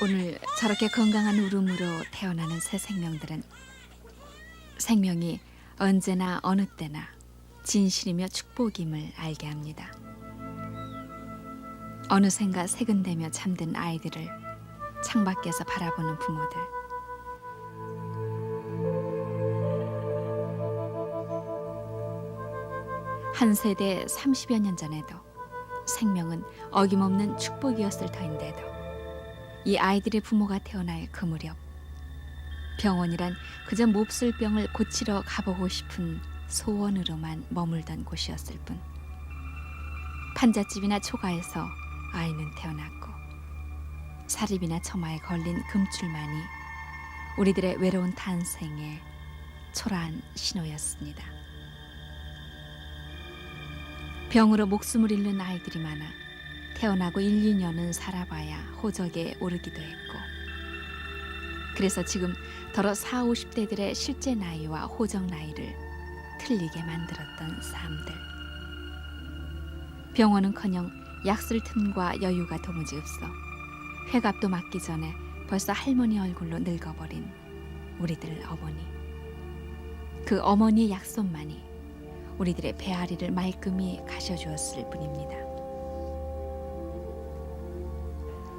오늘 저렇게 건강한 울음으로 태어나는 새 생명들은 생명이 언제나 어느 때나 진실이며 축복임을 알게 합니다. 어느샌가 세근대며 잠든 아이들을 창밖에서 바라보는 부모들, 한 세대 30여 년 전에도 생명은 어김없는 축복이었을 터인데도 이 아이들의 부모가 태어날 그 무렵 병원이란 그저 몹쓸 병을 고치러 가보고 싶은 소원으로만 머물던 곳이었을 뿐, 판잣집이나 초가에서 아이는 태어났고 사립이나 처마에 걸린 금줄만이 우리들의 외로운 탄생의 초라한 신호였습니다. 병으로 목숨을 잃는 아이들이 많아 태어나고 1, 2년은 살아봐야 호적에 오르기도 했고, 그래서 지금 더러 40, 50대들의 실제 나이와 호적 나이를 틀리게 만들었던 삶들. 병원은커녕 약 쓸 틈과 여유가 도무지 없어 회갑도 맞기 전에 벌써 할머니 얼굴로 늙어버린 우리들 어머니. 그 어머니의 약손만이 우리들의 배앓이를 말끔히 가셔주었을 뿐입니다.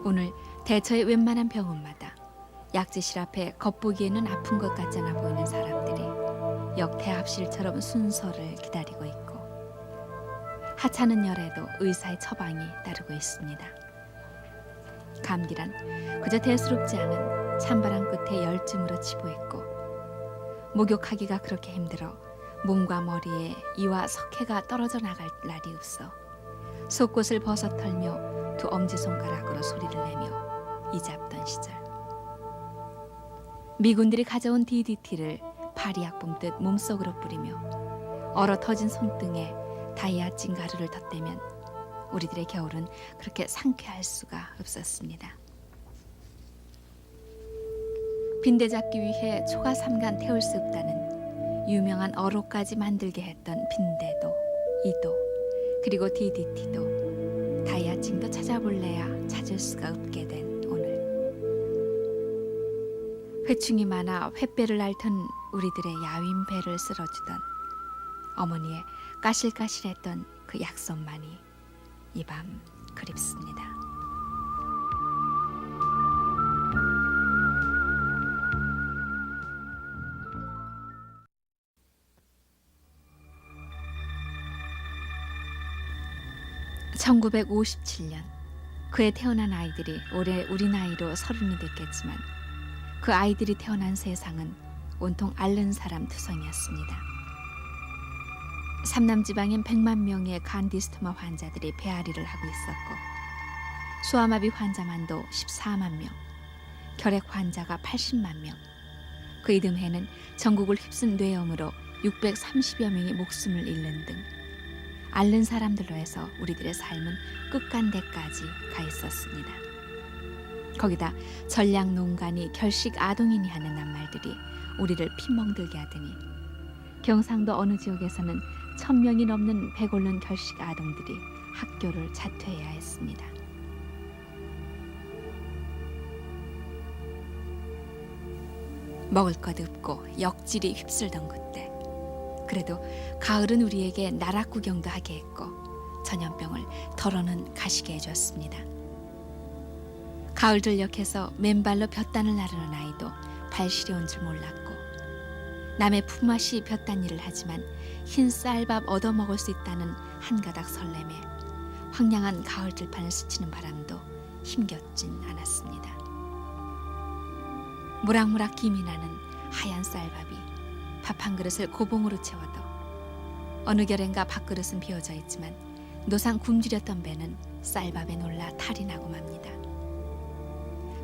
오늘 대처의 웬만한 병원마다 약재실 앞에 겉보기에는 아픈 것 같잖아 보이는 사람들이 역대합실처럼 순서를 기다리고 있고, 하찮은 열에도 의사의 처방이 따르고 있습니다. 감기란 그저 대수롭지 않은 찬바람 끝에 열증으로 치부했고, 목욕하기가 그렇게 힘들어 몸과 머리에 이와 석회가 떨어져 나갈 날이 없어 속옷을 벗어털며 두 엄지손가락으로 소리를 내며 이잡던 시절, 미군들이 가져온 DDT를 파리약 뿜듯 몸속으로 뿌리며 얼어 터진 손등에 다이아 찡가루를 덧대면 우리들의 겨울은 그렇게 상쾌할 수가 없었습니다. 빈대 잡기 위해 초가 삼간 태울 수 없다는 유명한 어로까지 만들게 했던 빈대도, 이도, 그리고 DDT도 다이아증도 찾아볼래야 찾을 수가 없게 된 오늘. 회충이 많아 횃배를 앓던 우리들의 야윈 배를 쓸어주던 어머니의 까실까실했던 그 약손만이 이 밤 그립습니다. (1957년) 그해 태어난 아이들이 올해 우리 나이로 30이 됐겠지만 그 아이들이 태어난 세상은 온통 앓는 사람 투성이었습니다. 삼남지방엔 100만 명의 간디스토마 환자들이 배앓이를 하고 있었고, 수아마비 환자만도 14만 명, 결핵 환자가 80만 명, 그 이듬해는 전국을 휩쓴 뇌염으로 630여 명이 목숨을 잃는 등 앓는 사람들로 해서 우리들의 삶은 끝간데까지 가 있었습니다. 거기다 전략 농간이 결식 아동이니 하는 낱말들이 우리를 핀멍들게 하더니 경상도 어느 지역에서는 1000명이 넘는 배골른 결식 아동들이 학교를 자퇴해야 했습니다. 먹을 것 없고 역질이 휩쓸던 그때, 그래도 가을은 우리에게 나락 구경도 하게 했고 전염병을 덜어는 가시게 해줬습니다. 가을 들녘에서 맨발로 볕단을 나르는 아이도 발 시려운 줄 몰랐고, 남의 품맛이 볕단 일을 하지만 흰 쌀밥 얻어먹을 수 있다는 한 가닥 설렘에 황량한 가을 들판을 스치는 바람도 힘겹진 않았습니다. 무락무락 김이 나는 하얀 쌀밥이 밥 한 그릇을 고봉으로 채워도 어느 결엔가 밥그릇은 비어져 있지만 노상 굶주렸던 배는 쌀밥에 놀라 탈이 나고 맙니다.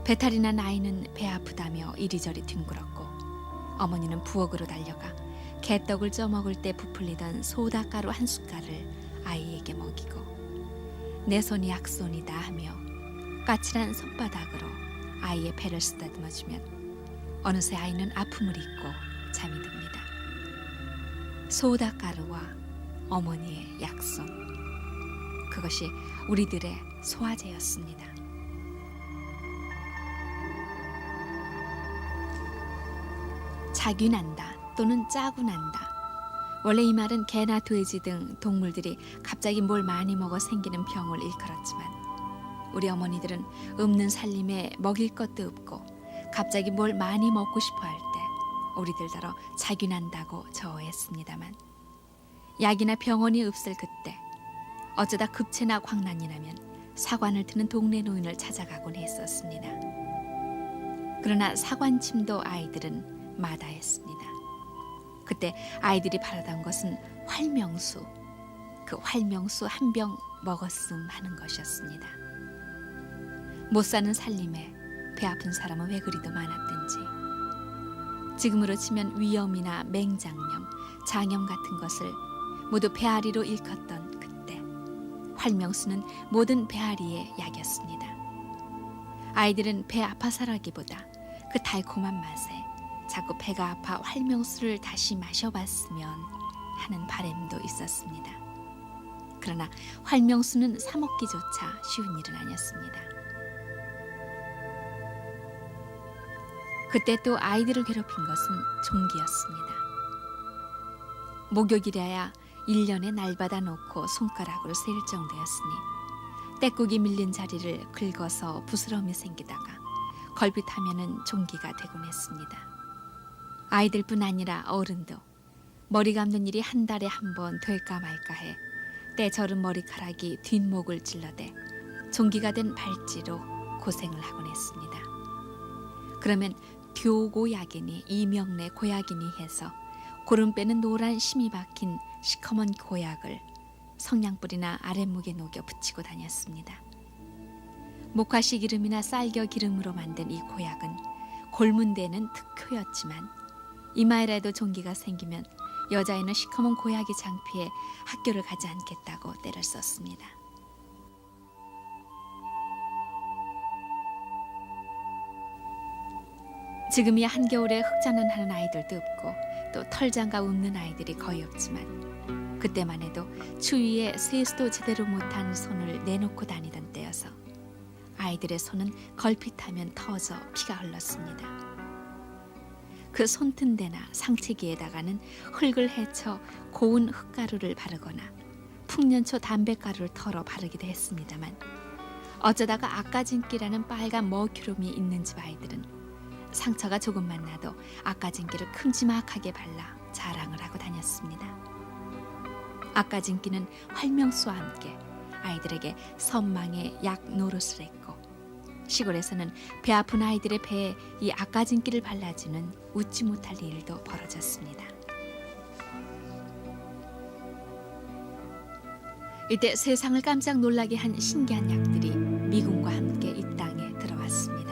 배탈이 난 아이는 배 아프다며 이리저리 뒹굴었고, 어머니는 부엌으로 달려가 개떡을 쪄먹을 때 부풀리던 소다가루 한 숟갈을 아이에게 먹이고, 내 손이 약손이다 하며 까칠한 손바닥으로 아이의 배를 쓰다듬어주면 어느새 아이는 아픔을 잊고 잠이 듭니다. 소다가루와 어머니의 약손, 그것이 우리들의 소화제였습니다. 자귀 난다 또는 짜고 난다. 원래 이 말은 개나 돼지 등 동물들이 갑자기 뭘 많이 먹어 생기는 병을 일컬었지만 우리 어머니들은 없는 살림에 먹일 것도 없고 갑자기 뭘 많이 먹고 싶어 할 때 우리들더러 자귀 난다고 저어했습니다만 약이나 병원이 없을 그때 어쩌다 급체나 광난이 나면 사관을 트는 동네 노인을 찾아가곤 했었습니다. 그러나 사관침도 아이들은 마다했습니다. 그때 아이들이 바라던 것은 활명수, 그 활명수 한 병 먹었음 하는 것이었습니다. 못 사는 살림에 배 아픈 사람은 왜 그리도 많았든지 지금으로 치면 위염이나 맹장염, 장염 같은 것을 모두 배앓이로 일컫던 그때 활명수는 모든 배앓이의 약이었습니다. 아이들은 배 아파서라기보다 그 달콤한 맛에 자꾸 배가 아파 활명수를 다시 마셔봤으면 하는 바람도 있었습니다. 그러나 활명수는 사 먹기조차 쉬운 일은 아니었습니다. 그때 또 아이들을 괴롭힌 것은 종기였습니다. 목욕이라야 1년에 날받아 놓고 손가락으로 셀 정도였으니 떼국이 밀린 자리를 긁어서 부스럼이 생기다가 걸핏하면은 종기가 되곤 했습니다. 아이들뿐 아니라 어른도 머리 감는 일이 한 달에 한 번 될까 말까 해 때 저른 머리카락이 뒷목을 찔러대 종기가 된 발찌로 고생을 하곤 했습니다. 그러면 교고약이니 이명래 고약이니 해서 고름 빼는 노란 심이 박힌 시커먼 고약을 성냥불이나 아랫목에 녹여 붙이고 다녔습니다. 목화씨 기름이나 쌀겨 기름으로 만든 이 고약은 골문 데는 특효였지만 이마에라도 종기가 생기면 여자애는 시커먼 고약이 창피해 학교를 가지 않겠다고 때를 썼습니다. 지금이야 한겨울에 흑자는 하는 아이들도 없고 또 털장가 웃는 아이들이 거의 없지만 그때만 해도 추위에 세수도 제대로 못한 손을 내놓고 다니던 때여서 아이들의 손은 걸핏하면 터져 피가 흘렀습니다. 그 손튼 데나 상체기에다가는 흙을 헤쳐 고운 흙가루를 바르거나 풍년초 담뱃가루를 털어 바르기도 했습니다만 어쩌다가 아까진기라는 빨간 머큐름이 있는 집 아이들은 상처가 조금만 나도 아까진기를 큼지막하게 발라 자랑을 하고 다녔습니다. 아까진기는 활명수와 함께 아이들에게 선망의 약 노릇을 했고 시골에서는 배 아픈 아이들의 배에 이 아까진기를 발라주는 웃지 못할 일도 벌어졌습니다. 이때 세상을 깜짝 놀라게 한 신기한 약들이 미군과 함께 이 땅에 들어왔습니다.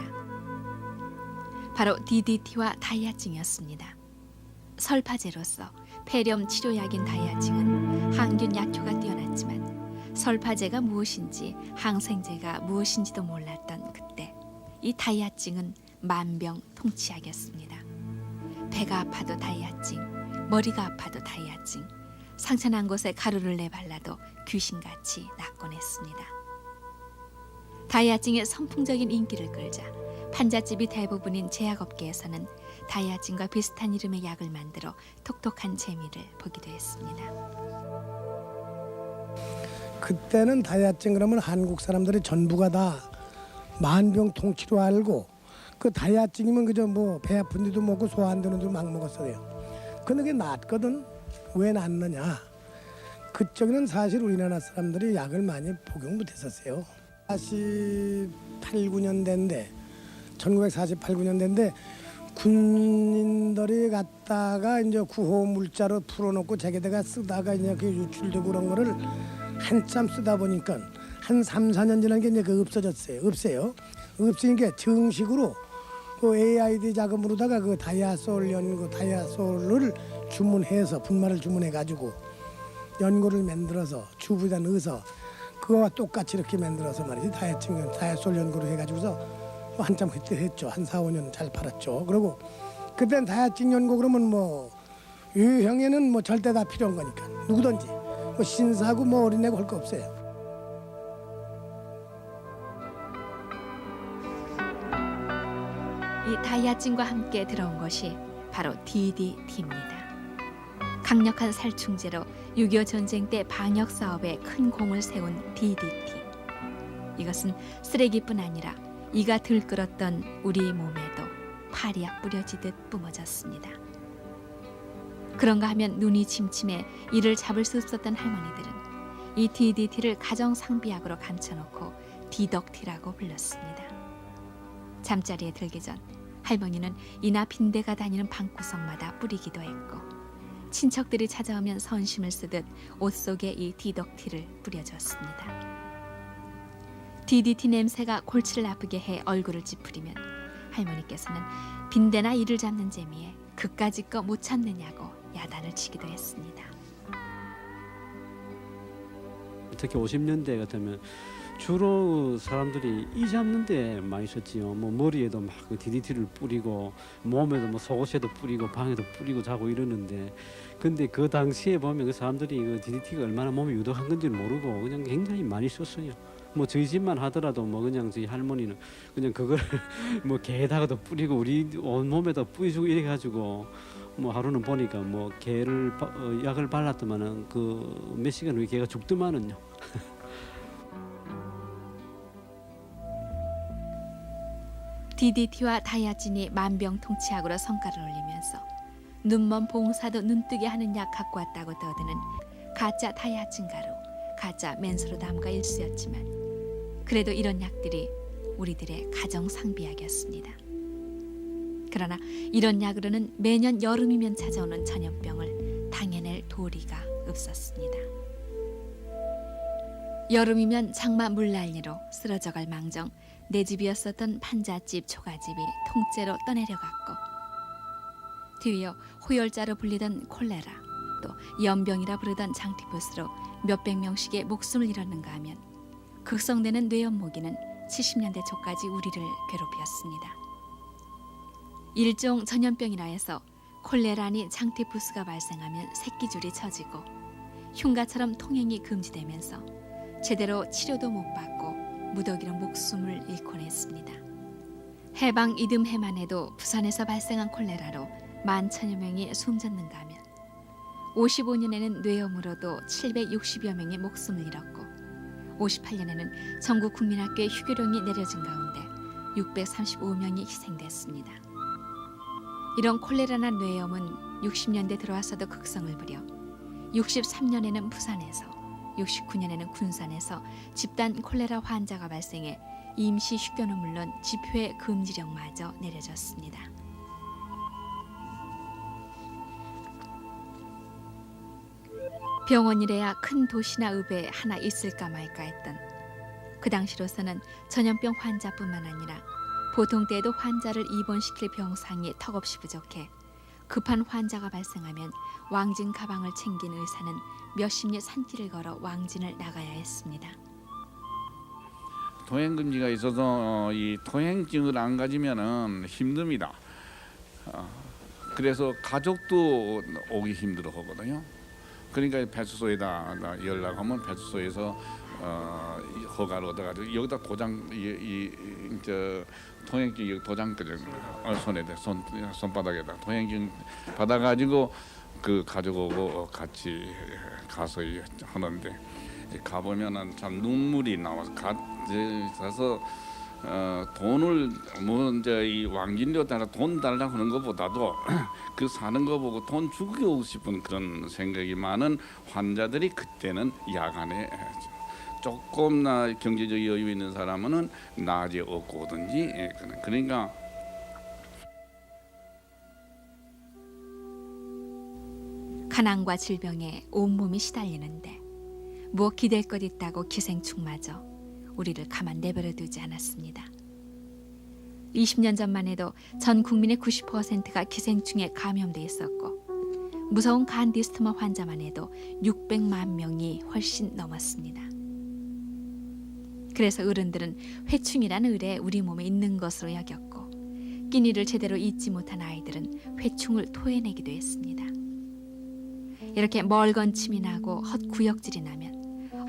바로 DDT와 다이아증이었습니다. 설파제로서 폐렴 치료약인 다이아증은 항균 약효가 뛰어났지만 설파제가 무엇인지 항생제가 무엇인지도 몰랐던 그때 이 다이아증은 만병통치약이었습니다. 배가 아파도 다이아증, 머리가 아파도 다이아증, 상처난 곳에 가루를 내발라도 귀신같이 낫곤 했습니다. 다이아증의 선풍적인 인기를 끌자 판잣집이 대부분인 제약업계에서는 다이아증과 비슷한 이름의 약을 만들어 톡톡한 재미를 보기도 했습니다. 그때는 다이아증 그러면 한국 사람들이 전부가 다 만병통치로 알고 그 다이아증이면 그저 뭐 배 아픈 데도 먹고 소 안 되는 데도 막 먹었어요. 근데 그게 낫거든. 왜 낫느냐? 그쪽에는 사실 우리나라 사람들이 약을 많이 복용 못했었어요. 48, 9년대인데 1948, 9년대인데 군인들이 갔다가 이제 구호 물자로 풀어놓고 자기들가 쓰다가 이제 그 유출되고 그런 거를 한참 쓰다 보니까 한 3, 4년 지난 게 이제 그 없어졌어요. 없으니까 정식으로 그 AID 자금으로다가 그 다이아솔 연고 다이아솔을 주문해서 분말을 주문해 가지고 연고를 만들어서 주부에 넣어서 그거와 똑같이 이렇게 만들어서 말이지 다이아솔 연고를 해가지고서 한참 그때 했죠. 한 4, 5년 잘 팔았죠. 그리고 그때는 다이아증 연고 그러면 뭐 유형에는 뭐 절대 다 필요한 거니까 누구든지 뭐 신사고 뭐 어린애고 할 거 없어요. 이 다이아증과 함께 들어온 것이 바로 DDT입니다. 강력한 살충제로 6.25 전쟁 때 방역 사업에 큰 공을 세운 DDT. 이것은 쓰레기뿐 아니라 이가 들끓었던 우리 몸에도 파리약 뿌려지듯 뿜어졌습니다. 그런가 하면 눈이 침침해 이를 잡을 수 없었던 할머니들은 이 DDT를 가정 상비약으로 감춰놓고 디덕티라고 불렀습니다. 잠자리에 들기 전 할머니는 이나 빈대가 다니는 방구석마다 뿌리기도 했고 친척들이 찾아오면 선심을 쓰듯 옷 속에 이 디덕티를 뿌려줬습니다. DDT 냄새가 골치를 아프게 해 얼굴을 찌푸리면 할머니께서는 빈대나 이를 잡는 재미에 그까짓 거 못 참느냐고 야단을 치기도 했습니다. 특히 50년대 같으면 주로 사람들이 이 잡는 데 많이 썼지요. 뭐 머리에도 막 DDT를 뿌리고 몸에도 뭐 속옷에도 뿌리고 방에도 뿌리고 자고 이러는데, 근데 그 당시에 보면 그 사람들이 그 DDT가 얼마나 몸에 유독한 건지를 모르고 그냥 굉장히 많이 썼어요. 뭐 저희 집만 하더라도 뭐 그냥 저희 할머니는 그냥 그걸 뭐 개에다가도 뿌리고 우리 온 몸에다 뿌려주고 이래 가지고 뭐 하루는 보니까 뭐 개를 약을 발랐더만은 그 몇 시간 후에 개가 죽더만은요. DDT와 다이아진이 만병통치약으로 성과를 올리면서 눈먼 봉사도 눈뜨게 하는 약 갖고 왔다고 떠드는 가짜 다이아진 가루, 가짜 맨스로담과 일수였지만 그래도 이런 약들이 우리들의 가정 상비약이었습니다. 그러나 이런 약으로는 매년 여름이면 찾아오는 전염병을 당해낼 도리가 없었습니다. 여름이면 장마 물난리로 쓰러져갈 망정 내 집이었었던 판잣집, 초가집이 통째로 떠내려갔고 뒤이어 호열자로 불리던 콜레라, 또 연병이라 부르던 장티푸스로 몇백 명씩의 목숨을 잃었는가 하면 극성되는 뇌연모기는 70년대 초까지 우리를 괴롭혔습니다. 일종 전염병이라 해서 콜레라니 장티푸스가 발생하면 새끼줄이 처지고 흉가처럼 통행이 금지되면서 제대로 치료도 못 받고 무더기로 목숨을 잃곤 했습니다. 해방 이듬해만 해도 부산에서 발생한 콜레라로 11,000여 명이 숨졌는가 하면 55년에는 뇌염으로도 760여 명이 목숨을 잃었고 58년에는 전국 국민학교에 휴교령이 내려진 가운데 635명이 희생됐습니다. 이런 콜레라나 뇌염은 60년대 들어와서도 극성을 부려 63년에는 부산에서 69년에는 군산에서 집단 콜레라 환자가 발생해 임시 휴교는 물론 집회 금지령마저 내려졌습니다. 병원이래야 큰 도시나 읍에 하나 있을까 말까 했던 그 당시로서는 전염병 환자뿐만 아니라 보통 때에도 환자를 입원시킬 병상이 턱없이 부족해 급한 환자가 발생하면 왕진 가방을 챙긴 의사는 몇십 리 산길을 걸어 왕진을 나가야 했습니다. 통행 금지가 있어서 이 통행증을 안 가지면은 힘듭니다. 그래서 가족도 오기 힘들어 하거든요. 그러니까 배수소에다 연락하면 배수소에서 허가를 얻어가지고 여기다 도장 저 통행증 여기 도장까지 손에다 손바닥에다 통행증 받아가지고 그 가져오고 같이 가서 하는데 가보면은 참 눈물이 나와서 가서 돈을 뭐 이제 이 왕진료 따라 돈 달라고 하는 것보다도 그 사는 거 보고 돈 주고 싶은 그런 생각이 많은 환자들이 그때는 야간에 조금나 경제적 여유 있는 사람은 낮에 얻고 오든지 그러니까 가난과 질병에 온몸이 시달리는데 무엇 기댈 것 있다고 기생충마저 우리를 가만 내버려 두지 않았습니다. 20년 전만 해도 전 국민의 90%가 기생충에 감염돼 있었고 무서운 간디스트마 환자만 해도 600만 명이 훨씬 넘었습니다. 그래서 어른들은 회충이란 을에 우리 몸에 있는 것으로 여겼고 끼니를 제대로 잊지 못한 아이들은 회충을 토해내기도 했습니다. 이렇게 멀건 침이 나고 헛구역질이 나면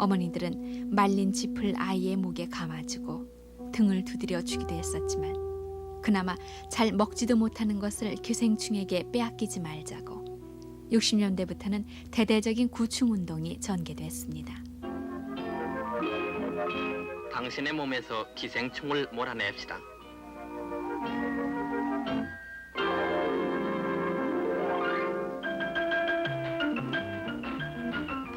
어머니들은 말린 짚을 아이의 목에 감아주고 등을 두드려 주기도 했었지만 그나마 잘 먹지도 못하는 것을 기생충에게 빼앗기지 말자고 60년대부터는 대대적인 구충 운동이 전개됐습니다. 당신의 몸에서 기생충을 몰아냅시다.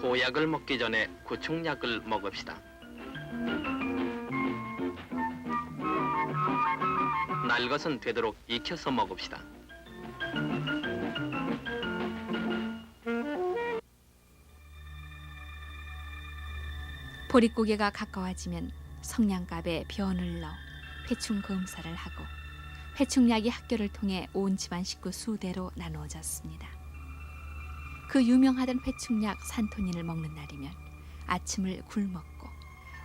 보약을 먹기 전에 구충약을 먹읍시다. 날 것은 되도록 익혀서 먹읍시다. 보릿고개가 가까워지면 성냥갑에 변을 넣어 회충 검사를 하고 회충약이 학교를 통해 온 집안 식구 수대로 나누어졌습니다. 그 유명하던 회충약 산토닌을 먹는 날이면 아침을 굴먹고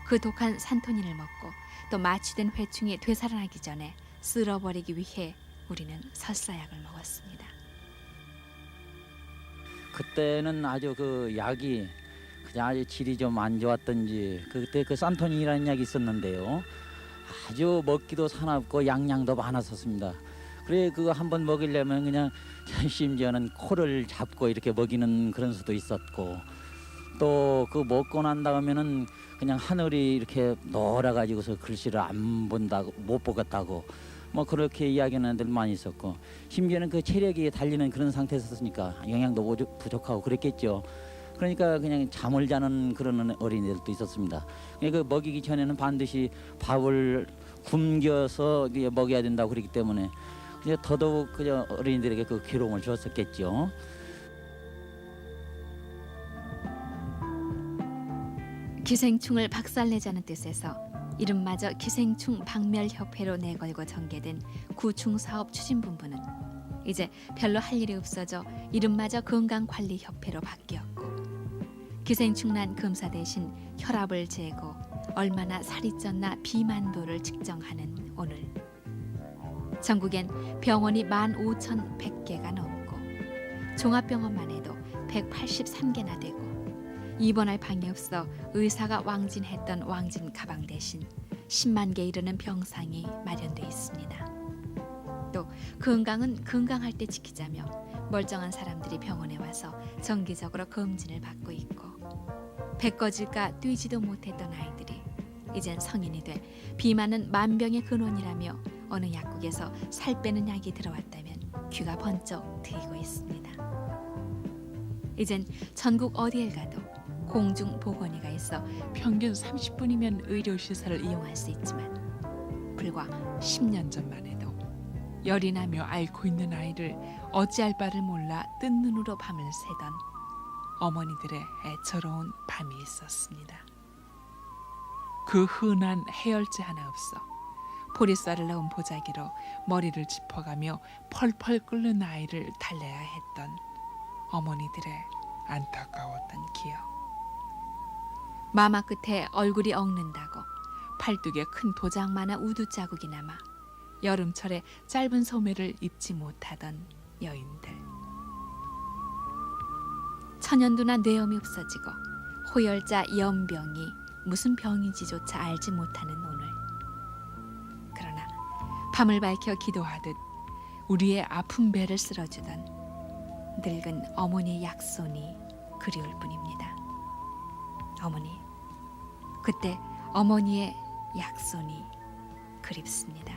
그 독한 산토닌을 먹고 또 마취된 회충이 되살아나기 전에 쓸어버리기 위해 우리는 설사약을 먹었습니다. 그때는 아주 그 약이 그냥 아주 질이 좀 안 좋았던지 그때 그 산토닌이라는 약이 있었는데요. 아주 먹기도 사납고 양량도 많았었습니다. 그래 그거 한번 먹이려면 그냥 심지어는 코를 잡고 이렇게 먹이는 그런 수도 있었고 또 그 먹고 난 다음에는 그냥 하늘이 이렇게 노라가지고서 글씨를 안 본다고 못 보겠다고 뭐 그렇게 이야기하는 애들 많이 있었고 심지어는 그 체력이 달리는 그런 상태였으니까 영양도 부족하고 그랬겠죠. 그러니까 그냥 잠을 자는 그런 어린이들도 있었습니다. 그 먹이기 전에는 반드시 밥을 굶겨서 먹여야 된다고 그랬기 때문에 더더욱 그저 어린이들에게 그 괴로움을 줬었겠죠. 기생충을 박살내자는 뜻에서 이름마저 기생충 박멸협회로 내걸고 전개된 구충사업 추진본부는 이제 별로 할 일이 없어져 이름마저 건강관리협회로 바뀌었고 기생충 난 검사 대신 혈압을 재고 얼마나 살이 쪘나 비만도를 측정하는 오늘 전국엔 병원이 15,100개가 넘고 종합병원만 해도 183개나 되고 입원할 방이 없어 의사가 왕진했던 왕진 가방 대신 10만 개 이르는 병상이 마련돼 있습니다. 또 건강은 건강할 때 지키자며 멀쩡한 사람들이 병원에 와서 정기적으로 검진을 받고 있고 배 꺼질까 뛰지도 못했던 아이들이 이젠 성인이 돼 비만은 만병의 근원이라며 어느 약국에서 살 빼는 약이 들어왔다면 귀가 번쩍 트이고 있습니다. 이젠 전국 어디에 가도 공중보건의가 있어 평균 30분이면 의료시설을 이용할 수 있지만 불과 10년 전만 해도 열이 나며 앓고 있는 아이를 어찌할 바를 몰라 뜬 눈으로 밤을 새던 어머니들의 애처로운 밤이 있었습니다. 그 흔한 해열제 하나 없어 보리쌀을 넣은 보자기로 머리를 짚어가며 펄펄 끓는 아이를 달래야 했던 어머니들의 안타까웠던 기억. 마마 끝에 얼굴이 엉는다고 팔뚝에 큰 도장만한 우두 자국이 남아 여름철에 짧은 소매를 입지 못하던 여인들. 천연두나 뇌염이 없어지고 호열자 연병이 무슨 병인지조차 알지 못하는 오늘. 그러나 밤을 밝혀 기도하듯 우리의 아픈 배를 쓸어주던 늙은 어머니의 약손이 그리울 뿐입니다. 어머니, 그때 어머니의 약손이 그립습니다.